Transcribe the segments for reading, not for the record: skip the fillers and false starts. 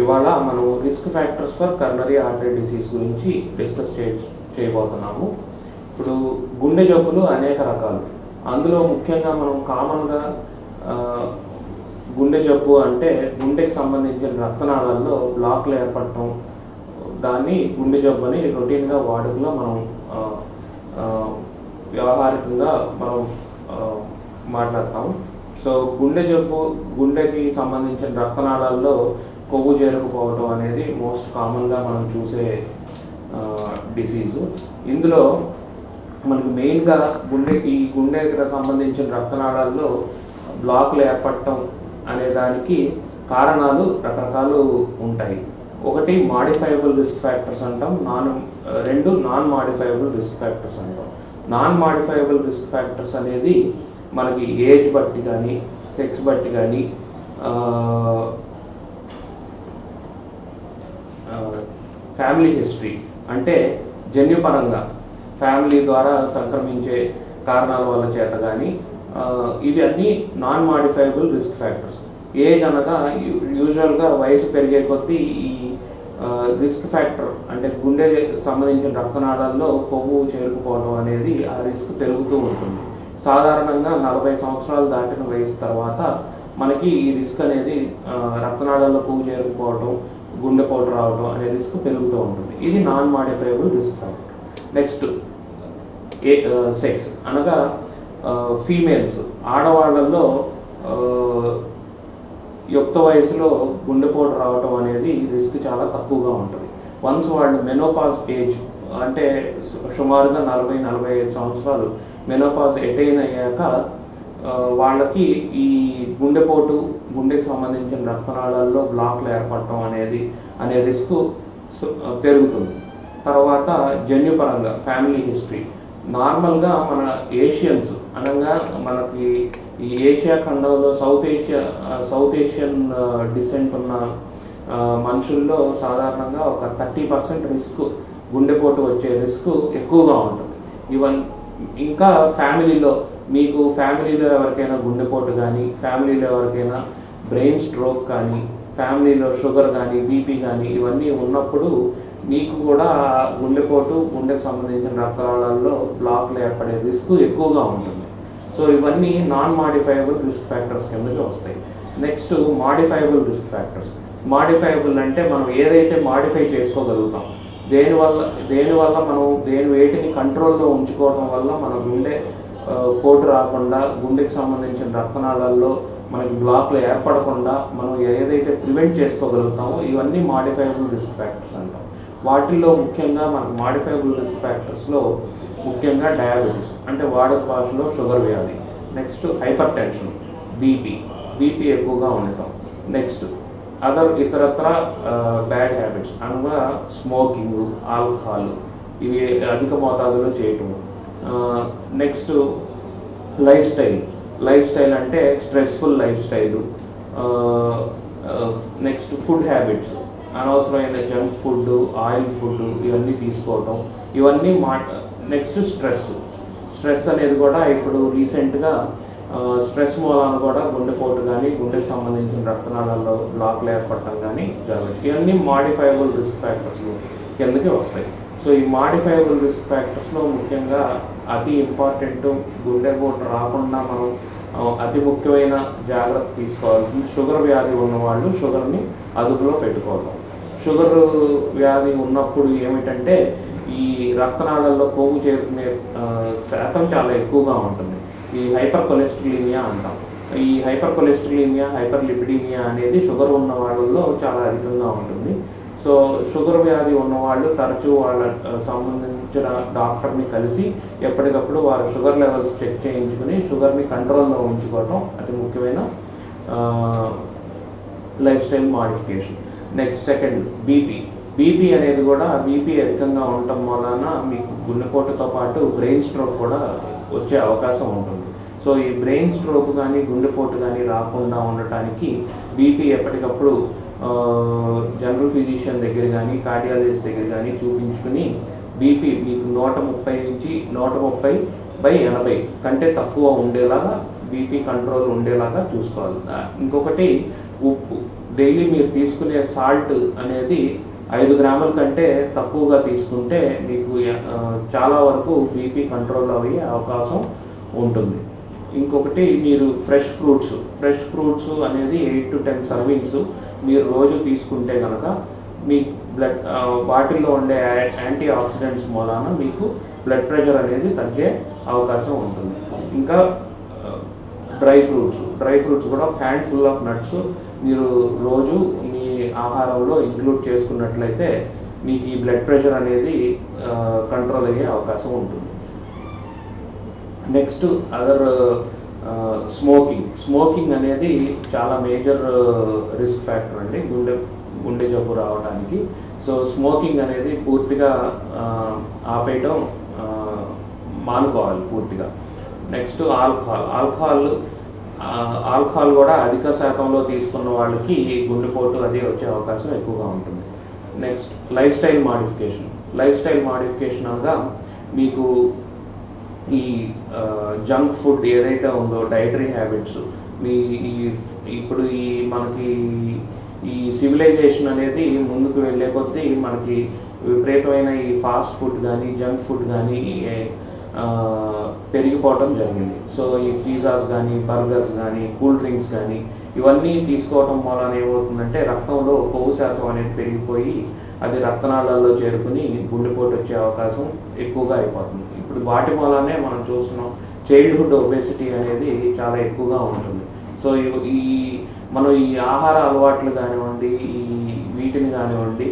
ఇవాళ మనం risk factors for coronary artery disease గురించి డిస్కస్ చేయబోతున్నాము. ఇప్పుడు గుండె జబ్బులు అనేక రకాలు. అందులో ముఖ్యంగా మనం కామన్గా గుండె జబ్బు అంటే గుండెకి సంబంధించిన రక్తనాళాల్లో బ్లాక్లు ఏర్పడటం, దాన్ని గుండె జబ్బు అని రొటీన్గా వాడుకలో మనం వ్యవహారికంగా మనం మాట్లాడతాం. సో గుండె జబ్బు, గుండెకి సంబంధించిన రక్తనాళాల్లో కొవ్వు చేరుకుపోవటం అనేది మోస్ట్ కామన్గా మనం చూసే డిసీజు. ఇందులో మనకి మెయిన్గా గుండెకి సంబంధించిన రక్తనాళాల్లో బ్లాక్లు ఏర్పడటం అనే దానికి కారణాలు రకరకాలు ఉంటాయి. ఒకటి మాడిఫైయబుల్ రిస్క్ ఫ్యాక్టర్స్ అంటాం, రెండు నాన్ మాడిఫైయబుల్ రిస్క్ ఫ్యాక్టర్స్ అంటాం. నాన్ మాడిఫైయబుల్ రిస్క్ ఫ్యాక్టర్స్ అనేది మనకి ఏజ్ బట్టి కానీ, సెక్స్ బట్టి కానీ, ఫ్యామిలీ హిస్టరీ అంటే జన్యుపరంగా ఫ్యామిలీ ద్వారా సంక్రమించే కారణాల వల్ల చేత కానీ, ఇవి అన్నీ non modifiable risk factors. Age అనగా యూజువల్గా వయసు పెరిగే కొద్దీ ఈ రిస్క్ ఫ్యాక్టర్ అంటే గుండె సంబంధించిన రక్తనాళాల్లో కొవ్వు చేరుకుపోవడం అనేది ఆ రిస్క్ పెరుగుతూ ఉంటుంది. సాధారణంగా 40 సంవత్సరాలు దాటిన వయసు తర్వాత మనకి ఈ రిస్క్ అనేది రక్తనాళాల్లో కొవ్వు చేరుకుపోవడం, గుండెపోటు రావడం అనే రిస్క్ పెరుగుతూ ఉంటుంది. ఇది non modifiable risk factor. Next sex అనగా ఫీమేల్స్, ఆడవాళ్ళల్లో యుక్త వయసులో గుండెపోటు రావటం అనేది రిస్క్ చాలా తక్కువగా ఉంటుంది. వన్స్ వాళ్ళు మెనోపాజ్ ఏజ్ అంటే సుమారుగా 40-45 సంవత్సరాలు మెనోపాజ్ అటైన్ అయ్యాక వాళ్ళకి ఈ గుండెపోటు, గుండెకి సంబంధించిన రక్తనాళాల్లో బ్లాక్లు ఏర్పడటం అనే రిస్క్ పెరుగుతుంది. తర్వాత జన్యుపరంగా ఫ్యామిలీ హిస్టరీ. నార్మల్గా మన ఏషియన్స్ అనగా మనకి ఈ ఏషియా ఖండంలో సౌత్ ఏషియన్ డిసెంట్ ఉన్న మనుషుల్లో సాధారణంగా ఒక 30% రిస్క్, గుండెపోటు వచ్చే రిస్క్ ఎక్కువగా ఉంటుంది. ఇంకా మీకు ఫ్యామిలీలో ఎవరికైనా గుండెపోటు కానీ, ఫ్యామిలీలో ఎవరికైనా బ్రెయిన్ స్ట్రోక్ కానీ, ఫ్యామిలీలో షుగర్ కానీ, బీపీ కానీ ఇవన్నీ ఉన్నప్పుడు మీకు కూడా గుండెపోటు, గుండెకు సంబంధించిన రక్తనాళాల్లో బ్లాక్లు ఏర్పడే రిస్క్ ఎక్కువగా ఉంటుంది. సో ఇవన్నీ నాన్ మాడిఫైయబుల్ రిస్క్ ఫ్యాక్టర్స్ కిందకి వస్తాయి. Next modifiable risk factors. Modifiable అంటే మనం ఏదైతే మాడిఫై చేసుకోగలుగుతాం, దేనివల్ల మనం వేటిని కంట్రోల్లో ఉంచుకోవడం వల్ల మన గుండె పోటు రాకుండా, గుండెకి సంబంధించిన రక్తనాళాల్లో మనకి బ్లాక్లు ఏర్పడకుండా మనం ఏదైతే ప్రివెంట్ చేసుకోగలుగుతామో ఇవన్నీ మాడిఫైయబుల్ రిస్క్ ఫ్యాక్టర్స్ అంటాం. వాటిల్లో ముఖ్యంగా మనకు మాడిఫైయబుల్ రిస్క్ ఫ్యాక్టర్స్లో ముఖ్యంగా డయాబెటీస్ అంటే వాడుక భాషలో షుగర్ వ్యాధి, నెక్స్ట్ హైపర్ టెన్షన్, బీపీ ఎక్కువగా ఉండటం, నెక్స్ట్ ఇతరత్ర బ్యాడ్ హ్యాబిట్స్ అనగా స్మోకింగ్, ఆల్కహాల్ ఇవి అధిక మోతాదులో చేయటం. నెక్స్ట్ లైఫ్ స్టైల్ అంటే stressful life style. Next food habits, అనవసరమైన జంక్ ఫుడ్, ఆయిల్ ఫుడ్ ఇవన్నీ తీసుకోవటం, ఇవన్నీ నెక్స్ట్ స్ట్రెస్ అనేది కూడా ఇప్పుడు రీసెంట్గా స్ట్రెస్ మూలాన కూడా గుండెపోటు కానీ, గుండెకి సంబంధించిన రక్తనాళాల్లో బ్లాక్లు ఏర్పడటం కానీ జరగచ్చు. ఇవన్నీ మాడిఫైయబుల్ రిస్క్ ఫ్యాక్టర్స్ కిందకి వస్తాయి. సో ఈ మాడిఫైయబుల్ రిస్క్ ఫ్యాక్టర్స్లో ముఖ్యంగా అతి ఇంపార్టెంట్, గుండెపోటు రాకుండా మనం అతి ముఖ్యమైన జాగ్రత్త తీసుకోవాల్సింది షుగర్ వ్యాధి ఉన్నవాళ్ళు షుగర్ని అదుపులో పెట్టుకోవడం. షుగర్ వ్యాధి ఉన్నప్పుడు ఏమిటంటే ఈ రక్తనాళాల్లో కొవ్వు చేరుకునే శాతం చాలా ఎక్కువగా ఉంటుంది. ఈ హైపర్ కొలెస్ట్రాలీమియా అంటాం. ఈ హైపర్ కొలెస్ట్రాలీమియా, హైపర్ లిపిడీమియా అనేది షుగర్ ఉన్న వాళ్ళల్లో చాలా అధికంగా ఉంటుంది. సో షుగర్ వ్యాధి ఉన్నవాళ్ళు తరచూ వాళ్ళ సంబంధించిన డాక్టర్ని కలిసి ఎప్పటికప్పుడు వారి షుగర్ లెవెల్స్ చెక్ చేయించుకుని షుగర్ని కంట్రోల్లో ఉంచుకోవటం అతి ముఖ్యమైన life style modification. Next second BP అనేది కూడా బీపీ అధికంగా ఉండటం వలన మీకు గుండెపోటుతో పాటు బ్రెయిన్ స్ట్రోక్ కూడా వచ్చే అవకాశం ఉంటుంది. సో ఈ బ్రెయిన్ స్ట్రోక్ కానీ, గుండెపోటు కానీ రాకుండా ఉండటానికి బీపీ ఎప్పటికప్పుడు జనరల్ ఫిజిషియన్ దగ్గర కానీ, కార్డియాలజిస్ట్ దగ్గర కానీ చూపించుకుని బీపీ మీకు 130 నుంచి 130/80 కంటే తక్కువ ఉండేలాగా బీపీ కంట్రోల్ ఉండేలాగా చూసుకోవాలి. ఇంకొకటి ఉప్పు, డైలీ మీరు తీసుకునే సాల్ట్ అనేది 5 గ్రాముల కంటే తక్కువగా తీసుకుంటే మీకు చాలా వరకు బీపీ కంట్రోల్ అయ్యే అవకాశం ఉంటుంది. ఇంకొకటి మీరు ఫ్రెష్ ఫ్రూట్స్ అనేది 8 to 10 సర్వింగ్స్ మీరు రోజు తీసుకుంటే కనుక మీ బ్లడ్ వాటిల్లో ఉండే యాంటీ ఆక్సిడెంట్స్ మూలాన మీకు బ్లడ్ ప్రెషర్ అనేది తగ్గే అవకాశం ఉంటుంది. ఇంకా డ్రై ఫ్రూట్స్ కూడా హ్యాండ్ ఫుల్ ఆఫ్ నట్స్ మీరు రోజు మీ ఆహారంలో ఇంక్లూడ్ చేసుకున్నట్లయితే మీకు ఈ బ్లడ్ ప్రెషర్ అనేది కంట్రోల్ అయ్యే అవకాశం ఉంటుంది. నెక్స్ట్ అదర్ స్మోకింగ్ అనేది చాలా మేజర్ రిస్క్ ఫ్యాక్టర్ అండి గుండె జబ్బు రావడానికి. సో స్మోకింగ్ అనేది పూర్తిగా ఆపేయటం మానుకోవాలి పూర్తిగా. నెక్స్ట్ ఆల్కహాల్ కూడా అధిక శాతంలో తీసుకున్న వాళ్ళకి గుండెపోటు అది వచ్చే అవకాశం ఎక్కువగా ఉంటుంది. నెక్స్ట్ లైఫ్ స్టైల్ మాడిఫికేషన్ అనగా మీకు ఈ జంక్ ఫుడ్ ఏదైతే ఉందో డైటరీ హ్యాబిట్స్ ఇప్పుడు మనకి ఈ సివిలైజేషన్ అనేది ముందుకు వెళ్ళే కొద్దీ మనకి విపరీతమైన ఈ ఫాస్ట్ ఫుడ్ కానీ జంక్ ఫుడ్ కానీ పెరిగిపోవటం జరిగింది. సో ఈ పిజ్జాస్ కానీ బర్గర్స్ కానీ కూల్ డ్రింక్స్ కానీ ఇవన్నీ తీసుకోవటం వలన ఏమవుతుందంటే రక్తంలో కొవ్వు శాతం అనేది పెరిగిపోయి అది రక్తనాళాల్లో చేరుకుని గుండెపోటు వచ్చే అవకాశం ఎక్కువగా అయిపోతుంది. ఇప్పుడు వాటి వల్లనే మనం చూస్తున్నాం చైల్డ్హుడ్ ఒబేసిటీ అనేది చాలా ఎక్కువగా ఉంటుంది. సో మనం ఈ ఆహార అలవాట్లు కానివ్వండి వీటిని కానివ్వండి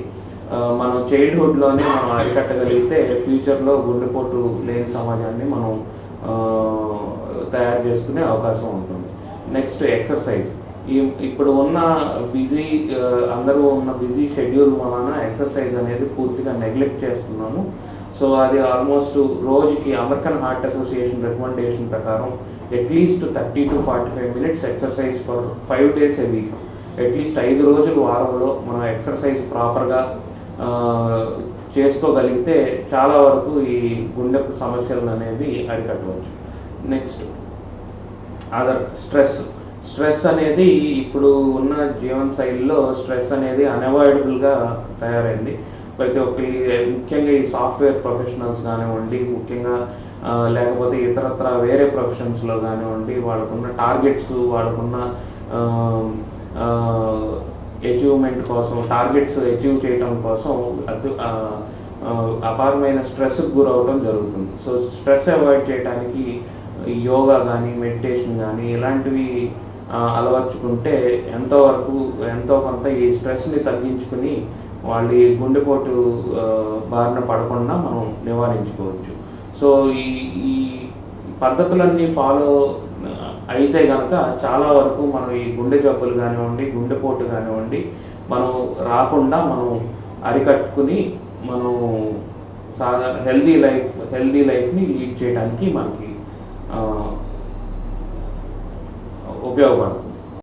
మనం చైల్డ్హుడ్లోనే మనం అరికట్టగలిగితే ఫ్యూచర్లో గుండెపోటు లేని సమాజాన్ని మనం తయారు చేసుకునే అవకాశం ఉంటుంది. Next exercise. ఇప్పుడు ఉన్న అందరూ ఉన్న బిజీ షెడ్యూల్ వలన ఎక్సర్సైజ్ అనేది పూర్తిగా నెగ్లెక్ట్ చేస్తున్నాము. సో అది ఆల్మోస్ట్ రోజుకి అమెరికన్ హార్ట్ అసోసియేషన్ రికమెండేషన్ ప్రకారం at least 30 to 45 minutes exercise for 5 days a week. At least 5 రోజులు వారంలో మనం ఎక్సర్సైజ్ ప్రాపర్గా చేసుకోగలిగితే చాలా వరకు ఈ గుండె సమస్యలను అనేది అరికట్టవచ్చు. నెక్స్ట్ అదర్ స్ట్రెస్ అనేది ఇప్పుడు ఉన్న జీవన శైలిలో స్ట్రెస్ అనేది అన్అవాయిడబుల్గా తయారైంది. ప్రతి ఒక్కరి ముఖ్యంగా ఈ సాఫ్ట్వేర్ ప్రొఫెషనల్స్ కానివ్వండి, ముఖ్యంగా లేకపోతే ఇతరత్ర వేరే ప్రొఫెషన్స్లో కానివ్వండి, వాళ్ళకున్న టార్గెట్స్ వాళ్ళకున్న అచీవ్మెంట్ కోసం టార్గెట్స్ అచీవ్ చేయడం కోసం అపారమైన స్ట్రెస్కి గురవడం జరుగుతుంది. సో స్ట్రెస్ అవాయిడ్ చేయడానికి యోగా కానీ మెడిటేషన్ కానీ ఇలాంటివి అలవర్చుకుంటే ఎంతో కొంత ఈ స్ట్రెస్ని తగ్గించుకుని వాళ్ళ గుండెపోటు బారిన పడకుండా మనం నివారించుకోవచ్చు. సో ఈ పద్ధతులన్నీ ఫాలో అయితే కనుక చాలా వరకు మనం ఈ గుండె జబ్బులు కానివ్వండి గుండెపోటు కానివ్వండి మనం రాకుండా మనం అరికట్టుకుని మనం హెల్దీ లైఫ్ని లీడ్ చేయడానికి మనకి ఉపయోగపడుతుంది.